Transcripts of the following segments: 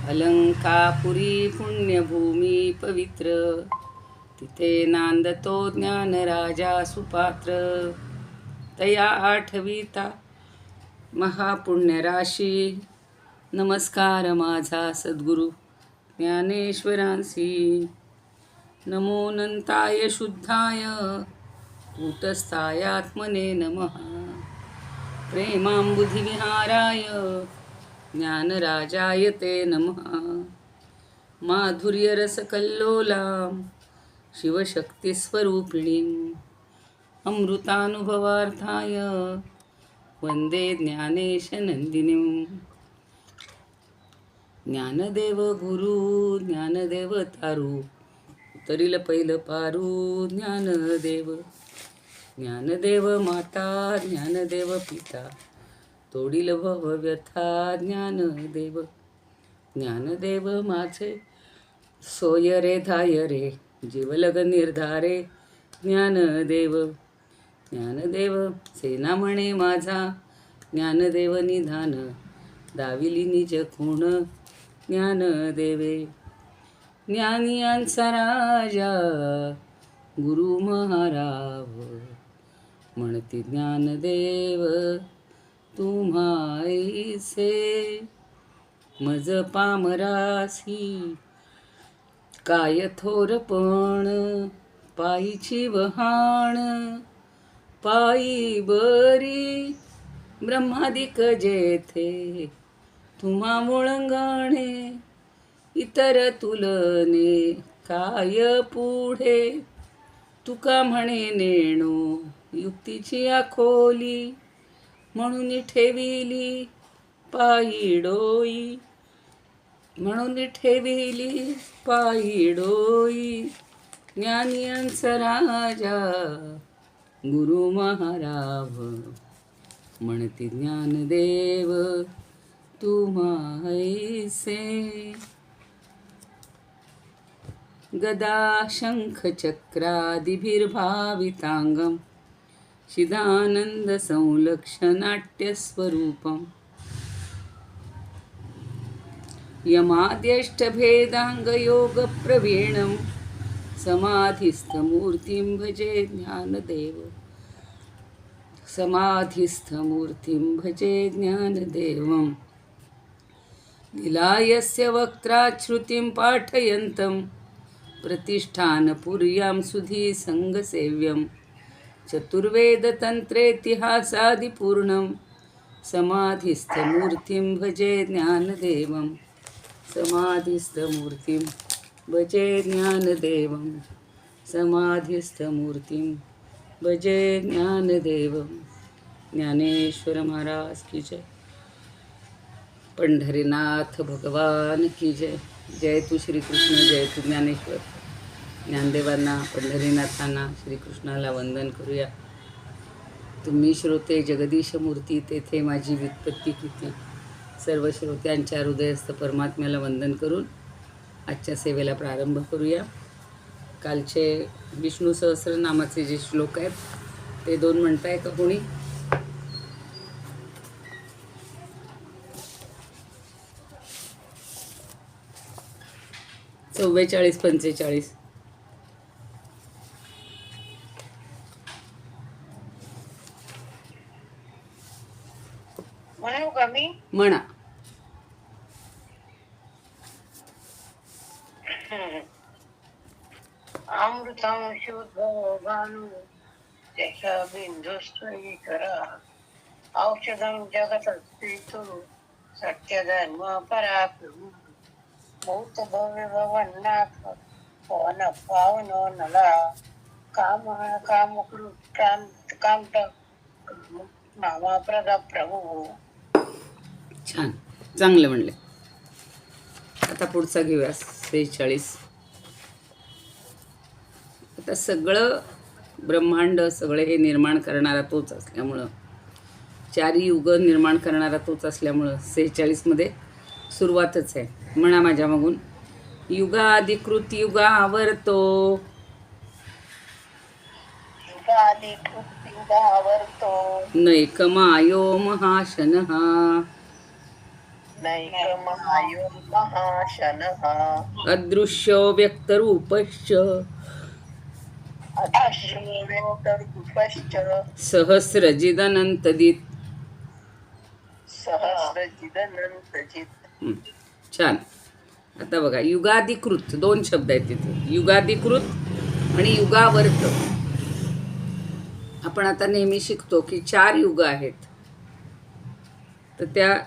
अलंकापुरी पुण्यभूमी पवित्र, तिथे नांदतो ज्ञानराजा सुपात्र. तया आठविता महापुण्यराशी, नमस्कार माझा सद्गुरु ज्ञानेश्वरांसी. नमो नंताय शुद्धाय कूटस्थाय आत्मने नमः. प्रेमांबुधिविहाराय ज्ञानराजाय ते नमः. माधुर्यरसकल्लोलां शिवशक्तिस्वरूपिणीम् अमृतानुभवार्थाय वंदे ज्ञानेशनंदिनीं. ज्ञानदेव गुरु ज्ञानदेव तारू, उतरील पहिलं पारू ज्ञानदेव. ज्ञानदेव माता ज्ञानदेव पिता, तोडील भवव्यथा ज्ञानदेव. ज्ञानदेव माझे सोय रे धाय रे, जीवलग निर्धारे ज्ञानदेव. ज्ञानदेव सेना म्हणे माझा ज्ञानदेव निधान, दाविली निज खूण ज्ञानदेवे. ज्ञानियांचा राजा गुरु महाराव, म्हणती ज्ञानदेव तुम्हाईसे. मज पामरासी काय थोरपण, पायीची वहाण पायी बरी. ब्रह्मादिक जेथे तुम्हा मुळंगणे, इतर तुलने काय पुढे. तुका म्हणे नेणो युक्तीची आखोली, म्हणून ठेविली पायी डोई. म्हणून ठेविली पायी डोई. ज्ञानियांचा राजा गुरु महाराव, म्हणती ज्ञानदेव तुम्हाईसे. गदा शंख चक्रादिभिर्भावितांगम, चिदानंद संलक्ष्यनाट्यस्वरूपम. यमाद्यष्टभेदांगयोगप्रवीणं, समाधिस्थमूर्तिं भजे ज्ञानदेव. समाधिस्थमूर्तिं भजे ज्ञानदेवं. लीलायस्य वक्त्राच्छ्रुतिं पाठयन्तं, प्रतिष्ठानपुर्यां सुधी संगसेव्यं. चतुर्वेदतन्त्रेतिहासादिपूर्णं, समाधिस्थमूर्तिं भजे ज्ञानदेवं. समाधिस्थमूर्तिं भजे ज्ञानदेवं. समाधिस्थमूर्तिं भजे ज्ञानदेवं. ज्ञानेश्वर महाराज की जय. पंढरीनाथ भगवान की जय. जय तू श्रीकृष्ण, जय तू ज्ञानेश्वर. ज्ञानदेवांना, पंढरीनाथांना, श्रीकृष्णाला वंदन करूया. तुम्ही श्रोते जगदीश मूर्ती, तेथे माझी व्युत्पत्ती किती. सर्व श्रोत्यांच्या हृदयस्थ परमात्म्याला वंदन करून आजच्या सेवेला प्रारंभ करूया. कालचे विष्णू सहस्रनामाचे जे श्लोक आहेत ते 2 म्हणताय का कोणी? चव्वेचाळीस 45 म्हणा. अमृतम शुद्ध भानु, त्याच्या बिंदुस्तरी करा. औषधम जगत स्थितु, सत्य धर्म पराक्रम. भूत भव्य भवनाथ, पवन पावन नला. काम काम कांत नामाप्रद प्रभू. छान, चांगलं म्हणले. आता पुढचा घेऊया 46. आता सगळं ब्रह्मांड, सगळे हे निर्माण करणारा तोच असल्यामुळं, 4 युग निर्माण करणारा तोच असल्यामुळं 46 मध्ये सुरुवातच आहे. म्हणा माझ्या मागून. युगाधिकृत युगावर्तो, युगावर्तो नैकमायो महाशनः. नैकमायो महाशनः अदृश्य व्यक्तरूपश्च अदृश्योक्तरूपश्च सहस्रजिदनन्तदित्. सहस्रजिदनन्तजित्. हं, छान. आता बघा, युगाधिकृत 2 शब्द आहेत तिथे, युगाधिकृत आणि युगावर्त. आपण आता नेहमी शिकतो की 4 युग आहेत, तर त्या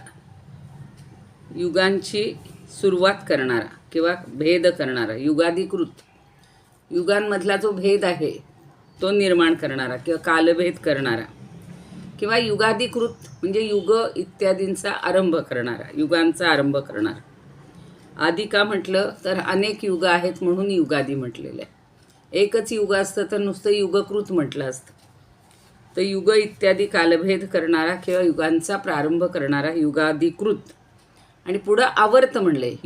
युगांची सुरुवात करणारा किंवा भेद करणारा युगाधिकृत, युगांमधला जो भेद आहे तो निर्माण करणारा किंवा कालभेद करणारा, किंवा युगाधिकृत म्हणजे युग इत्यादींचा आरंभ करणारा, युगांचा आरंभ करणारा. आधी का म्हटलं तर अनेक युग आहेत म्हणून युगादी म्हटलेलं आहे. एकच युग असतं तर नुसतं युगकृत म्हटलं असतं. तर युग इत्यादी कालभेद करणारा किंवा युगांचा प्रारंभ करणारा युगाधिकृत. आणि पुढं आवर्त म्हणले,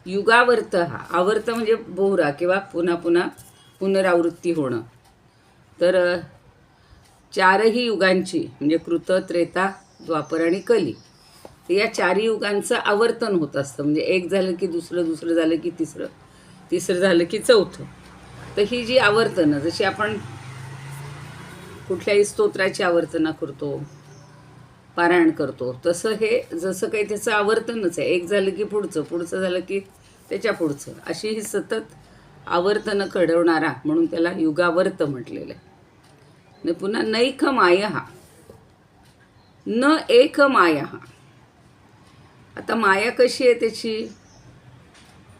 युगावर्त. हा आवर्त म्हणजे बोहरा किंवा पुन्हा पुन्हा पुनरावृत्ती होणं. तर 4ही युगांची म्हणजे कृत, त्रेता, द्वापर आणि कली, तर या 4 युगांचं आवर्तन होत असतं. म्हणजे एक झालं की दुसरं, दुसरं झालं की तिसरं, तिसरं झालं की चौथं. तर ही जी आवर्तनं, जशी आपण कुठल्याही स्तोत्राची आवर्तना करतो, पारायण करतो, तसं हे जसं काही त्याचं आवर्तनच आहे. एक झालं की पुढचं, पुढचं झालं की त्याच्या पुढचं, अशी ही सतत आवर्तनं घडवणारा म्हणून त्याला युगावर्त म्हटलेलं आहे. न पुन्हा नैक माय हा, न एक माया हा. आता माया कशी आहे त्याची,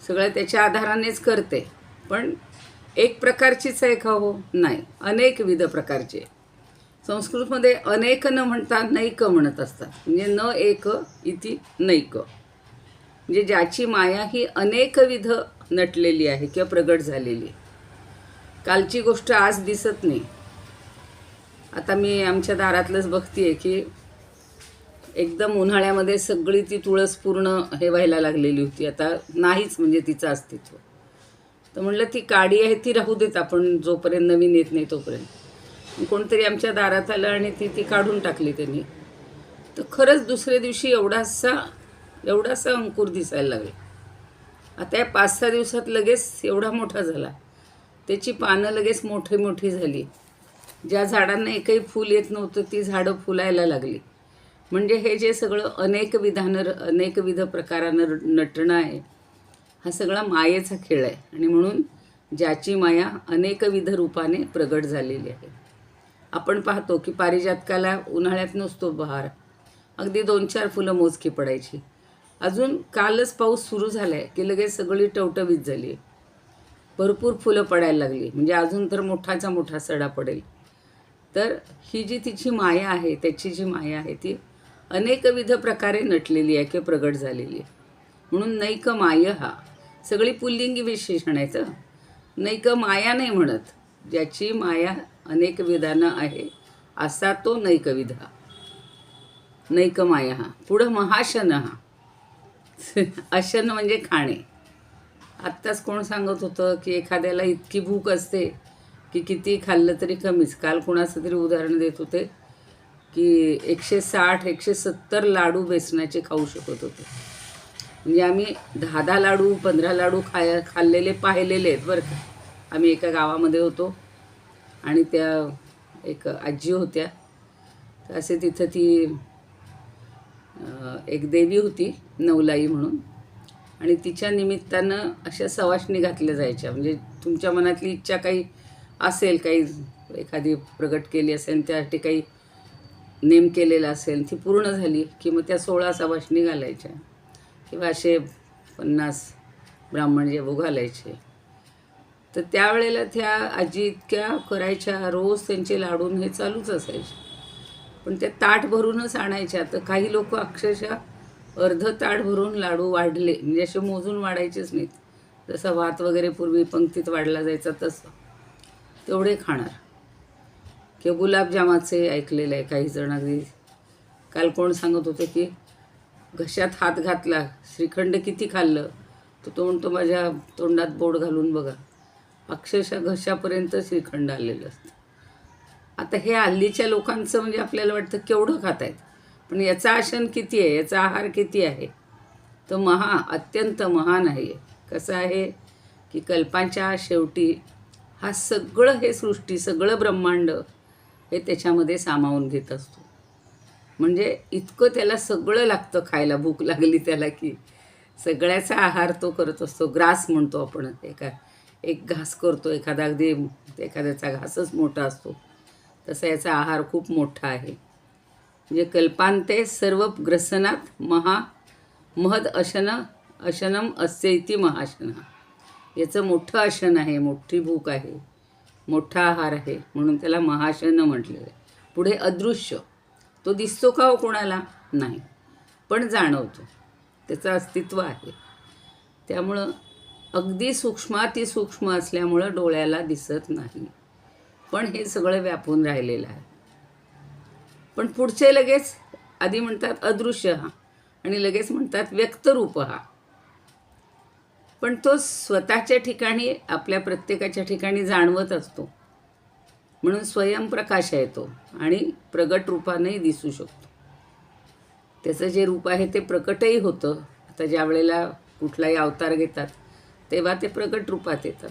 सगळं त्याच्या आधारानेच करते, पण एक प्रकारचीच आहे का? हो, नाही, अनेक विध प्रकारचे. संस्कृतमध्ये अनेक न म्हणता नैक म्हणत असतात. म्हणजे न एक इति नैक, म्हणजे ज्याची माया ही अनेकविध नटलेली आहे किंवा प्रगट झालेली आहे. कालची गोष्ट आज दिसत नाही. आता मी आमच्या दारातलंच बघते की एकदम उन्हाळ्यामध्ये सगळी ती तुळस पूर्ण हे व्हायला लागलेली होती, आता नाहीच म्हणजे तिचं अस्तित्व. तर म्हणलं ती काडी आहे ती राहू देत आपण, जोपर्यंत नवीन येत नाही तोपर्यंत. कोणतरी आमच्या दारात आलं आणि ती काढून टाकली त्यांनी. तर खरंच दुसऱ्या दिवशी एवढासा अंकुर दिसायला लागला. आता या 5-6 दिवसात लगेच एवढा मोठा झाला, त्याची पानं लगेच मोठी झाली. ज्या झाडांना एकही फूल येत नव्हतं ती झाडं फुलायला लागली. म्हणजे हे जे सगळं अनेकविध प्रकारानं नटणं आहे, हा सगळा मायेचा खेळ आहे. आणि म्हणून ज्याची माया अनेकविध रूपाने प्रगट झालेली आहे. आपण पाहतो की पारिजातकाला उन्हाळ्यात नसतो बहार, अगदी 2-4 फुलं मोजकी पडायची. अजून कालच पाऊस सुरू झाला आहे की लगेच सगळी टवटवीत झाली आहे, भरपूर फुलं पडायला लागली. म्हणजे अजून तर मोठाचा मोठा सडा पडेल. तर ही जी तिची माया आहे, त्याची जी माया आहे ती अनेकविध प्रकारे नटलेली आहे किंवा प्रगट झालेली आहे. म्हणून नैक माय हा सगळी पुल्लिंगी विशेषण आहे. तर नैक माया नाही म्हणत, ज्याची माया अनेक विधानं आहे असा तो नैकविध हा, नैक माया हा. पुढं महाशन हा, अशन म्हणजे खाणे. आत्ताच कोण सांगत होतं की एखाद्याला इतकी भूक असते की किती खाल्लं तरी कमीच. काल कोणाचं तरी उदाहरण देत होते की 160-170 लाडू बेसनाचे खाऊ शकत होते. म्हणजे आम्ही 10 लाडू 15 लाडू खाल्लेले पाहिलेले आहेत बरं का. आम्ही एका गावामध्ये होतो आणि त्या एक आजी होत्या. तर असे तिथं ती एक देवी होती नवलाई म्हणून, आणि तिच्या निमित्तानं अशा सवाष्णी घातल्या जायच्या. म्हणजे तुमच्या मनातली इच्छा काही असेल, काही एखादी प्रगट केली असेल, त्यासाठी काही नेम केलेला असेल, ती पूर्ण झाली की मग त्या 16 सवाष्णी घालायच्या किंवा असे 50 ब्राह्मण जेवू घालायचे. तर त्यावेळेला त्या आजी इतक्या करायच्या, रोज त्यांचे लाडून हे चालूच असायचे. पण त्या ताट भरूनच आणायच्या. तर काही लोक अक्षरशः अर्ध ताट भरून लाडू वाढले, म्हणजे असे मोजून वाढायचेच नाहीत. जसा भात वगैरे पूर्वी पंक्तीत वाढला जायचा तसं तेवढे खाणार. किंवा गुलाबजामाचे ऐकलेलं आहे काही जण. अगदी काल कोण सांगत होतं की घशात हात घातला, श्रीखंड किती खाल्लं, तर तो म्हणतो माझ्या तोंडात बोट घालून बघा, अक्षरशः घशापर्यंत श्रीखंड आलेलं असतं. आता हे हल्लीच्या लोकांचं म्हणजे आपल्याला वाटतं केवढं खात आहेत, पण याचा आसन किती आहे, याचा आहार किती आहे, तो अत्यंत महान आहे. कसं आहे की कल्पांच्या शेवटी हा सगळं हे सृष्टी, सगळं ब्रह्मांड हे त्याच्यामध्ये सामावून घेत असतो. म्हणजे इतकं त्याला सगळं लागतं खायला. भूक लागली त्याला की सगळ्याचा आहार तो करत असतो. ग्रास म्हणतो आपण, एक घास करतो एखादा, अगदी एखाद्याचा घासच मोठा असतो तसा याचा आहार खूप मोठा आहे. म्हणजे कल्पांते सर्व ग्रसनात महद अशनम अस्य इति महाशन. याचं मोठं अशन आहे, मोठी भूक आहे, मोठा आहार आहे, म्हणून त्याला महाशन म्हटलेलं आहे. पुढे अदृश्य, तो दिसतो का हो कोणाला? नाही, पण जाणवतो, त्याचं अस्तित्व आहे. त्यामुळं अगदी सूक्ष्मातिसूक्ष्म असल्यामुळं डोळ्याला दिसत नाही, पण हे सगळं व्यापून राहिलेलं आहे. पण पुढचे लगेच आधी म्हणतात अदृश्य हा, आणि लगेच म्हणतात व्यक्तरूप हा. पण तो स्वतःच्या ठिकाणी, आपल्या प्रत्येकाच्या ठिकाणी जाणवत असतो, म्हणून स्वयंप्रकाश आहे तो, आणि प्रगट रूपानेही दिसू शकतो. त्याचं जे रूप आहे ते प्रकटही होतं. आता ज्या वेळेला कुठलाही अवतार घेतात तेव्हा ते प्रकट रूपात येतात,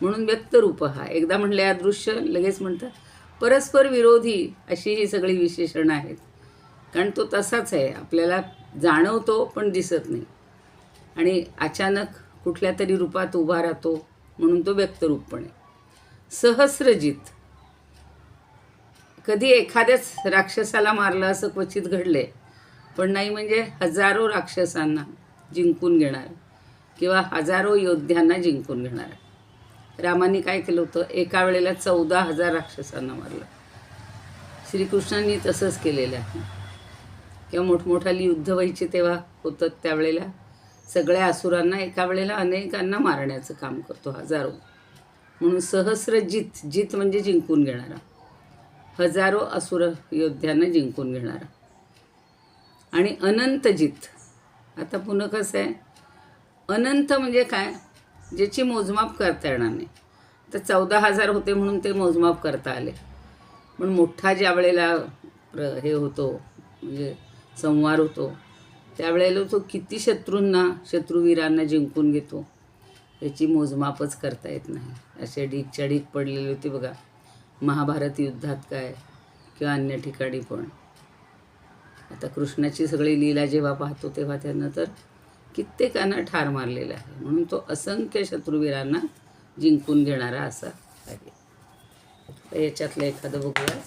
म्हणून व्यक्तरूप हा. एकदा म्हणले अदृश्य, लगेच म्हणतात परस्पर विरोधी, अशी ही सगळी विशेषणं आहेत. कारण तो तसाच आहे, आपल्याला जाणवतो पण दिसत नाही, आणि अचानक कुठल्या तरी रूपात उभा राहतो, म्हणून तो व्यक्तरूप पण आहे. सहस्रजित, कधी एखाद्याच राक्षसाला मारलं असं क्वचित घडले, पण नाही म्हणजे हजारो राक्षसांना जिंकून घेणार किंवा हजारो योद्ध्यांना जिंकून घेणार. रामाने काय केलं होतं, एका वेळेला 14,000 राक्षसांना मारलं. श्रीकृष्णांनी तसंच केलेलं आहे. किंवा मोठमोठाली युद्ध व्हायची तेव्हा होतं, त्यावेळेला सगळ्या असुरांना एका वेळेला अनेकांना मारण्याचं काम करतो, हजारो. म्हणून सहस्रजित, जित म्हणजे जिंकून घेणारा, हजारो असुर योद्ध्यांना जिंकून घेणारा. आणि अनंतजित, आता पुन्हा कसं आहे, अनंत म्हणजे काय, ज्याची मोजमाप करता येणार नाही. तर 14,000 होते म्हणून ते मोजमाप करता आले, पण मोठा ज्या वेळेला हे होतो, म्हणजे संवार होतो, त्यावेळेला तो किती शत्रुवीरांना जिंकून घेतो याची मोजमापच करता येत नाही. असे ढीकच्या ढीक पडलेले होते बघा महाभारत युद्धात काय, किंवा अन्य ठिकाणी पण. आता कृष्णाची सगळी लीला जेव्हा पाहतो तेव्हा त्यानं तर कित्येकांना ठार मारलेला आहे, म्हणून तो असंख्य शत्रुवीरांना जिंकून घेणारा असा आहे. तर याच्यातलं एखादं बघूया.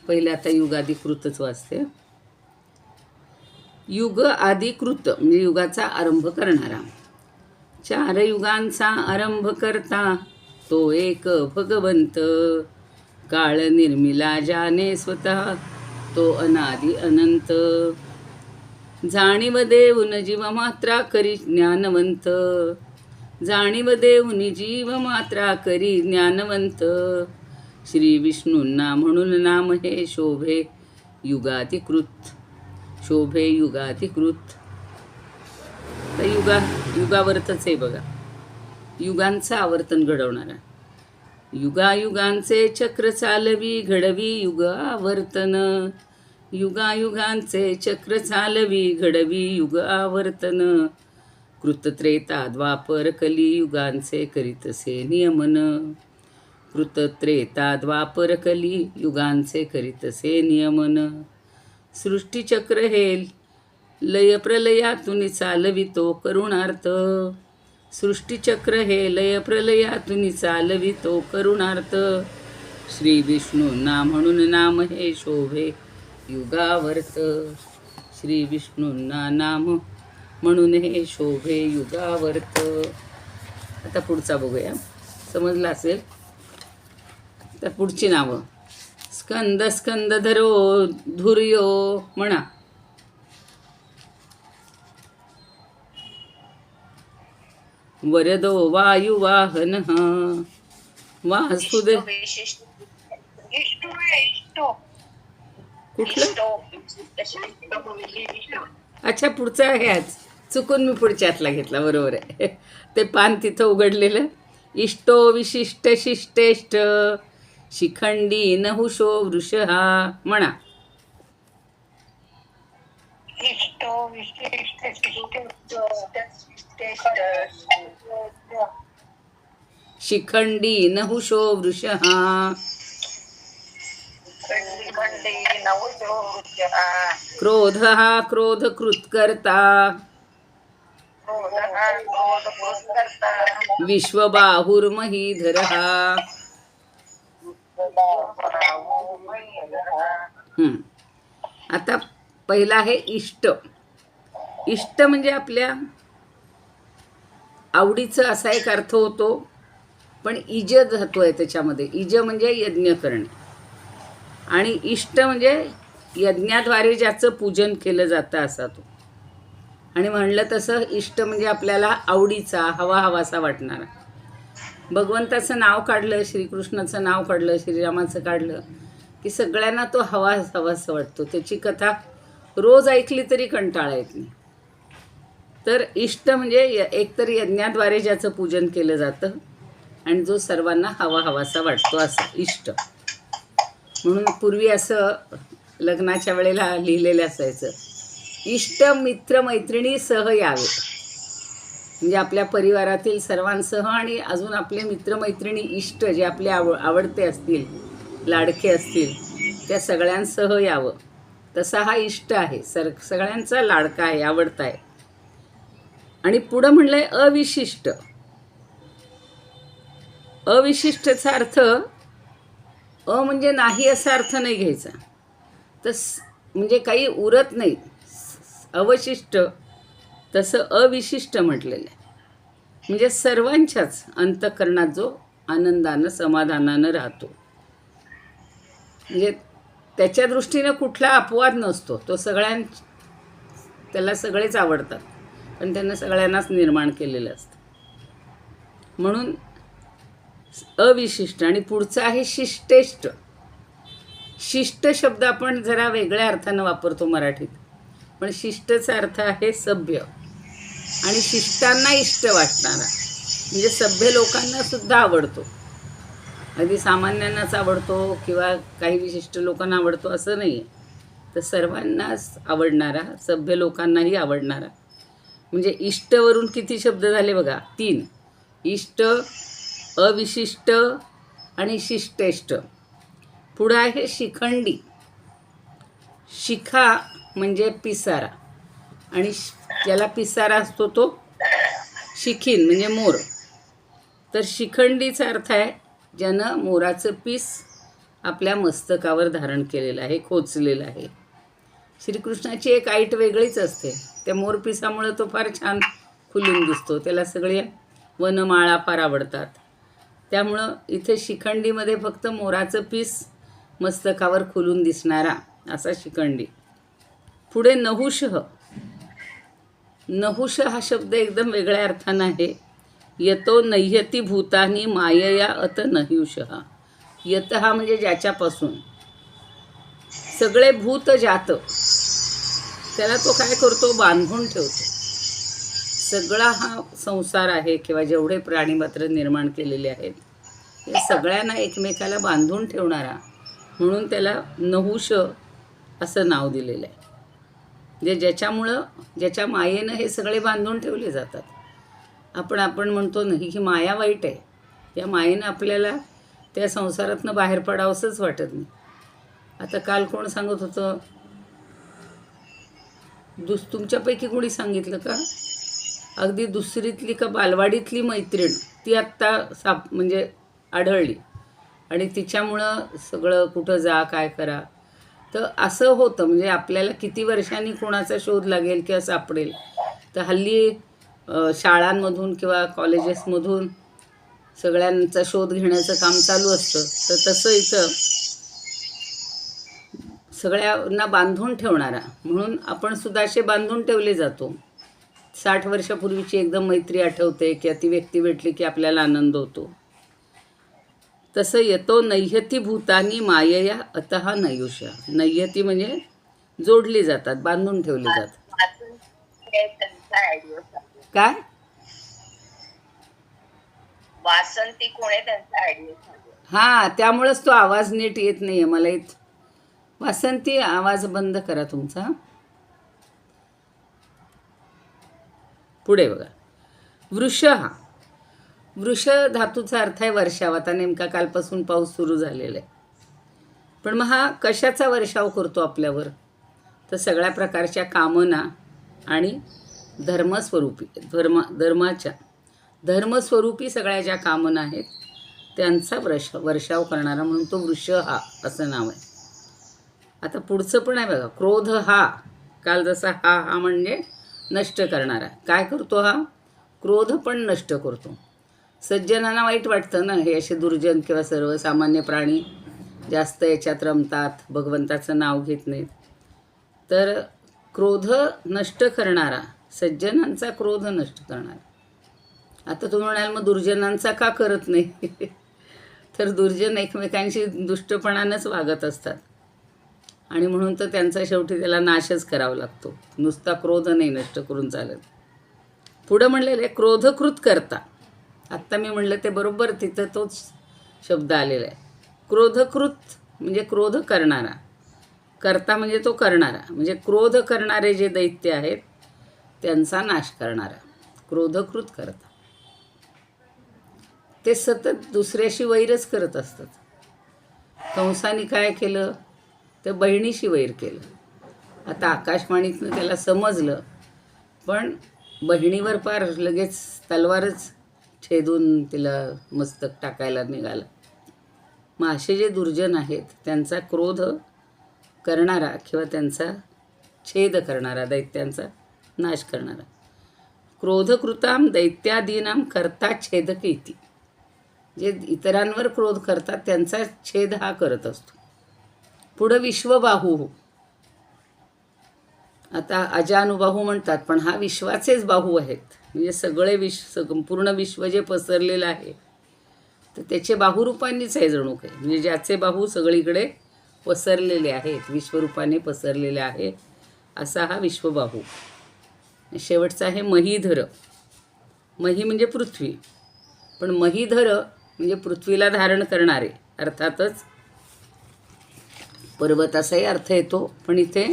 पहिले आता युगाधिकृतच वाचते. युग आदिकृत म्हणजे युगाचा आरंभ करणारा. 4 युगांचा आरंभ करता तो एक भगवंत. काळ निर्मिला जाने स्वतः तो अनादि अनंत. जाणीव देऊन जीव मात्रा करी ज्ञानवंत. जाणीव देऊन जीव मात्रा करी ज्ञानवंत. श्री विष्णूंना म्हणून नाम हे शोभे युगाधिकृत. शोभे युगाधिकृत. तर युगावर्तच आहे बघा, युगांचं आवर्तन घडवणारा. युगायुगांचे चक्र चालवी घडवी युग आवर्तन. युगायुगांचे चक्र चालवी घडवी युग आवर्तन. कृतत्रेता द्वापर कली युगांचे करीतसे नियमन. कृतत्रेता द्वापर कली युगांचे करीतसे नियमन. सृष्टीचक्र हे लय प्रलयातून चालवितो करुणार्थ. सृष्टीचक्र हे लय प्रलयातून चालवितो करुणार्थ. श्री विष्णूंना म्हणून नाम हे शोभे युगावर्त. श्री विष्णूंना नाम म्हणून हे शोभे युगावर्त. आता पुढचा बघूया, समजलं असेल तर. पुढची नावं: स्कंद स्कंदधरो धुर्यो म्हणा. वरदो वायुवाहन वासुदेव. कुठलं? अच्छा, पुढचा आहे आज. चुकून मी पुढच्यातला घेतला, बरोबर आहे. ते पान तिथं उघडलेलं. इष्टो विशिष्ट शिष्टेष्ट शिखंडी नहुषो वृषहा. म्हणा. इष्टो विशिष्ट शिष्ट शिखंडी नहुषो वृषहा. खंडी नवजो वृषहा. क्रोधः क्रोधकृत्कर्ता. क्रोधः क्रोधकृत्कर्ता. विश्वबाहुर्महीधरः. आता पहिला आहे इष्ट. इष्ट म्हणजे आपल्या आवडीचं असा एक अर्थ होतो, पण इज धातू आहे त्याच्यामध्ये. इज म्हणजे यज्ञ करणे, आणि इष्ट म्हणजे यज्ञाद्वारे ज्याचं पूजन केलं जातं असा तो. आणि म्हणलं तसं इष्ट म्हणजे आपल्याला आवडीचा, हवाहवासा वाटणारा. भगवंताचं नाव काढलं, श्रीकृष्णाचं नाव काढलं, श्रीरामाचं काढलं की सगळ्यांना तो हवाहवासा वाटतो. त्याची कथा रोज ऐकली तरी कंटाळा येत नाही. तर इष्ट म्हणजे एकतर यज्ञाद्वारे ज्याचं पूजन केलं जातं आणि जो सर्वांना हवाहवासा वाटतो असं इष्ट. म्हणून पूर्वी असं लग्नाच्या वेळेला लिहिलेलं असायचं, इष्ट मित्र मैत्रिणी सह यावे. म्हणजे आपल्या परिवारातील सर्वांसह आणि अजून आपले मित्रमैत्रिणी इष्ट जे आपले आवडते असतील, लाडके असतील, त्या सगळ्यांसह यावं. तसा हा इष्ट आहे, सगळ्यांचा लाडका आहे, आवडता आहे. आणि पुढं म्हणलंय अविशिष्ट. अविशिष्टचा अर्थ म्हणजे नाही असा अर्थ नाही घ्यायचा. तर म्हणजे काही उरत नाही, अवशिष्ट. तसं अविशिष्ट म्हटलेलं आहे. म्हणजे सर्वांच्याच अंतःकरणात जो आनंदानं समाधानानं राहतो. म्हणजे त्याच्या दृष्टीनं कुठला अपवाद नसतो. तो त्याला सगळेच आवडतात, पण त्यांना सगळ्यांनाच निर्माण केलेलं असतं. म्हणून अविशिष्ट. आणि पुढचं आहे शिष्टेष्ट. शिष्ट शब्द आपण जरा वेगळ्या अर्थानं वापरतो मराठीत, पण शिष्टचा अर्थ आहे सभ्य आणि शिष्टांना इष्ट वाटणारा. म्हणजे सभ्य लोकांना सुद्धा आवडतो. अगदी सामान्यांनाच आवडतो किंवा काही विशिष्ट लोकांना आवडतो असं नाही आहे. तर सर्वांनाच आवडणारा, सभ्य लोकांनाही आवडणारा. म्हणजे इष्टवरून किती शब्द झाले बघा, 3. इष्ट, अविशिष्ट आणि शिष्टेष्ट. पुढं आहे शिखंडी. शिखा म्हणजे पिसारा, आणि ज्याला पिसारा असतो तो शिखीन म्हणजे मोर. तर शिखंडीचा अर्थ आहे ज्यानं मोराचं पीस आपल्या मस्तकावर धारण केलेलं आहे, खोचलेलं आहे. श्रीकृष्णाची एक ऐट वेगळीच असते. त्या मोरपिसामुळे तो फार छान खुलून दिसतो. त्याला सगळे वनमाळा फार आवडतात. त्यामुळं इथे शिखंडीमध्ये फक्त मोराचं पीस मस्तकावर खुलून दिसणारा असा शिखंडी. पुढे नहुषः. नहुष हा शब्द एकदम वेगळ्या अर्थानं आहे. यतो नह्यती भूतानी मायया अत नहुषः. यत हा म्हणजे ज्याच्यापासून सगळे भूत जात, त्याला तो काय करतो, बांधून ठेवतो. सगळा हा संसार आहे किंवा जेवढे प्राणीमात्र निर्माण केलेले आहेत, हे सगळ्यांना एकमेकाला बांधून ठेवणारा, म्हणून त्याला नहुष असं नाव दिलेलं आहे. म्हणजे ज्याच्यामुळं, ज्याच्या मायेनं हे सगळे बांधून ठेवले जातात. आपण म्हणतो नाही ही माया वाईट आहे, या मायेनं आपल्याला त्या संसारातनं बाहेर पडावंसंच वाटत नाही. आता काल कोण सांगत होतं, तुमच्यापैकी कोणी सांगितलं का, अगदी दुसरीतली का बालवाडीतली मैत्रीण ती आत्ता म्हणजे आढळली आणि तिच्यामुळं सगळं कुठं जा काय करा. तर असं होतं. म्हणजे आपल्याला किती वर्षांनी कोणाचा शोध लागेल किंवा सापडेल. तर हल्ली शाळांमधून किंवा कॉलेजेसमधून सगळ्यांचा शोध घेण्याचं काम चालू असतं. तर तसं इथं सगळ्यांना बांधून ठेवणारा, म्हणून आपण सुद्धा असे बांधून ठेवले जातो. 60 वर्षापूर्वीची एकदम मैत्री आठवते किंवा ती व्यक्ती भेटली की आपल्याला आनंद होतो. तसं येतो नह्यती भूतानी मायया अतः नयुषः. नह्यती म्हणजे जोडली जातात, बांधून ठेवली जातात. काय वासंती कोण आहे त्यांचा आयडिया. हां, त्यामुळंच तो आवाज नीट येत नाही आहे मला वासंती, आवाज बंद करा तुमचा. पुढे बघा. वृष, हा वृष धातूचा अर्थ आहे वर्षाव. आता नेमका कालपासून पाऊस सुरू झालेला आहे. पण मग हा कशाचा वर्षाव करतो आपल्यावर? तर सगळ्या प्रकारच्या कामना आणि धर्मस्वरूपी धर्मस्वरूपी सगळ्या ज्या कामना आहेत त्यांचा वर्षाव करणारा म्हणून तो वृष हा असं नाव आहे. आता पुढचं पण आहे बघा. क्रोध हा, काल जसा हा म्हणजे नष्ट करणारा. काय करतो हा? क्रोध पण नष्ट करतो. सज्जनांना वाईट वाटतं ना, हे असे दुर्जन किंवा सर्वसामान्य प्राणी जास्त याच्यात रमतात, भगवंताचं नाव घेत नाहीत. तर क्रोध नष्ट करणारा, सज्जनांचा क्रोध नष्ट करणारा. आता तुम्ही म्हणाल मग दुर्जनांचा का करत नाही? तर दुर्जन एकमेकांशी दुष्टपणानंच वागत असतात आणि म्हणून तर त्यांचा शेवटी त्याला नाशच करावा लागतो. नुसता क्रोध नाही नष्ट करून चालत. पुढं म्हणलेलं आहे क्रोधकृत करता. आत्ता मी म्हणलं ते बरोबर तिथं तोच शब्द आलेला आहे. क्रोधकृत म्हणजे क्रोध करणारा, करता म्हणजे तो करणारा, म्हणजे क्रोध करणारे जे दैत्य आहेत त्यांचा नाश करणारा. क्रोधकृत करता. ते सतत दुसऱ्याशी वैरच करत असतात. कंसाने काय केलं तर बहिणीशी वैर केलं. आता आकाशवाणीतनं त्याला समजलं, पण बहिणीवर पार लगेच तलवारच छेदून तिला मस्तक टाकायला निघाला. मग असे जे दुर्जन आहेत त्यांचा क्रोध करणारा किंवा त्यांचा छेद करणारा, दैत्यांचा नाश करणारा. क्रोधकृताम दैत्यादीनाम करता छेदक इति. जे इतरांवर क्रोध करतात त्यांचा छेद हा करत असतो. पुढं विश्वबाहू. आता अजानुबाहू म्हणतात, पण हा विश्वाचेच बाहू आहेत. म्हणजे सगळे संपूर्ण विश्व जे पसरलेलं आहे तर त्याचे बाहुरूपांनीच आहे जणू काही. म्हणजे ज्याचे बाहू सगळीकडे पसरलेले आहेत, विश्वरूपाने पसरलेले आहे, असा हा विश्वबाहू. शेवटचा आहे महीधर. मही म्हणजे पृथ्वी, पण महीधर म्हणजे पृथ्वीला धारण करणारे. अर्थातच पर्वत असाही अर्थ येतो, पण इथे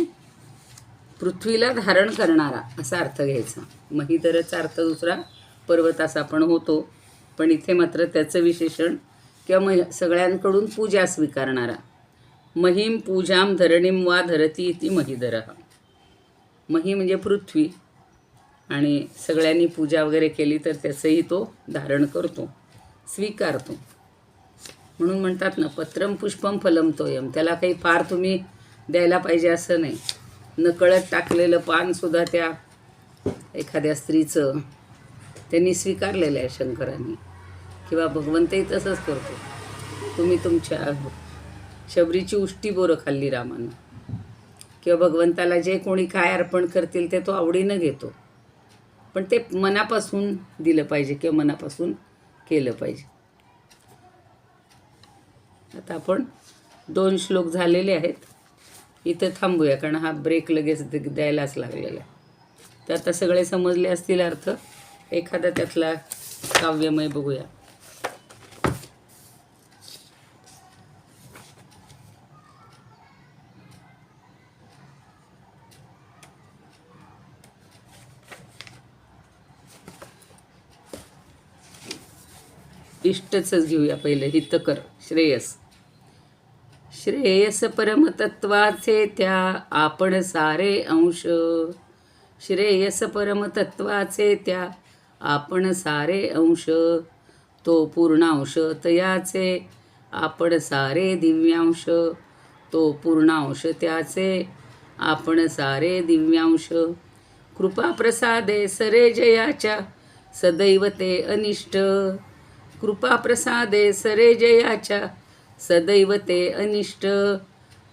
पृथ्वीला धारण करणारा असा अर्थ घ्यायचा. महीधरचा अर्थ दुसरा पर्वत असा पण होतो, पण इथे मात्र त्याचं विशेषण किंवा सगळ्यांकडून पूजा स्वीकारणारा. महीम पूजाम धरणीम वा धरती इति महीधर. मही म्हणजे पृथ्वी, आणि सगळ्यांनी पूजा वगैरे केली तर त्याचंही तो धारण करतो, स्वीकारतो. म्हणून म्हणतात ना, पत्रम पुष्पम फलम तोयम. त्याला काही फार तुम्ही द्यायला पाहिजे असं नाही. नकळत टाकलेलं पानसुद्धा त्या एखाद्या स्त्रीचं त्यांनी स्वीकारलेलं आहे शंकरांनी, किंवा भगवंतही तसंच करतो. तुम्ही तुमच्या शबरीची उष्टी बोरं खाल्ली रामानं, किंवा भगवंताला जे कोणी काय अर्पण करतील ते तो आवडीनं घेतो, पण ते मनापासून दिलं पाहिजे किंवा मनापासून केलं पाहिजे. आता आपण 2 श्लोक झालेले आहेत, इथं थांबूया कारण हा ब्रेक लगेच द्यायलाच लागलेला आहे. तर आता सगळे समजले असतील अर्थ. एखादा त्यातला काव्यमय बघूया. इष्टच घेऊया पहिलं. हितकर, श्रेयस. श्रेयस परमतत्वाचे त्या आपण सारे अंश. श्रेयस परमतत्वाचे त्या आपण सारे अंश. तो पूर्णांश तयाचे आपण सारे दिव्यांश. तो पूर्णांश त्याचे आपण सारे दिव्यांश. कृपा प्रसादे सरे जयाच्या सदैव ते अनिष्ट. कृपा प्रसादे सरे जयाच्या सदैव ते अनिष्ट.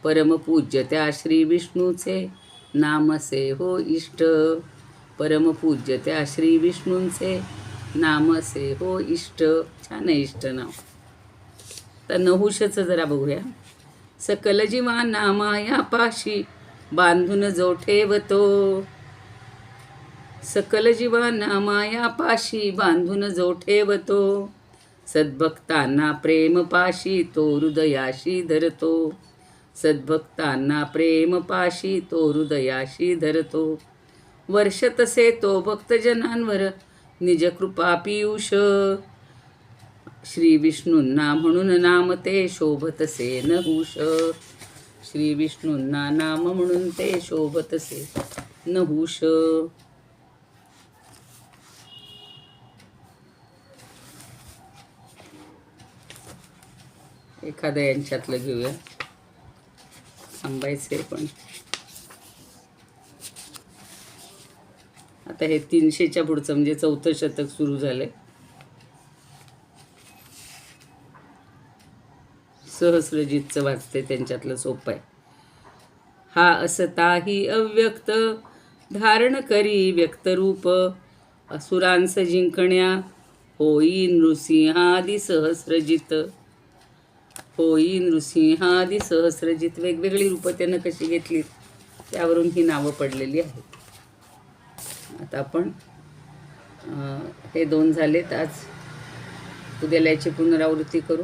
परमपूज्य त्या श्री विष्णूचे नामसे हो इष्ट. परमपूज्य त्या श्री विष्णूंचे नामसे हो इष्ट. छान आहे इष्ट नाव. तर नहुषचं जरा बघूया. सकल जीवांना मायापाशी बांधून जो ठेवतो. सकल जीवांना मायापाशी बांधून जो ठेवतो. सद्भक्तांना प्रेम पाशी तो हृदयाशी धरतो. सद्भक्तांना प्रेम पाशी तो हृदयाशी धरतो. वर्ष तसे तो भक्तजनांवर निज कृपा पियुष. श्री विष्णूंना म्हणून नाम ते शोभतसे नहुष. श्री विष्णूंना नाम म्हणून ते शोभतसे नहुष. एखादं यांच्यातलं घेऊया, थांबायचे पण. आता हे 300च्या पुढचं म्हणजे 4थं शतक सुरू झालंय. सहस्रजितचं वाचते, त्यांच्यातलं सोपं आहे. हा असता ही अव्यक्त धारण करी व्यक्तरूप. असुरांस जिंकण्या होई नृसिंहादी सहस्रजित. होई नृसिंहादी सहस्रजित. वेगवेगळी रूपं त्यानं कशी घेतली त्यावरून ही नावं पडलेली आहेत. आता आपण हे 2 झालेत. आज उद्याला याची पुनरावृत्ती करू.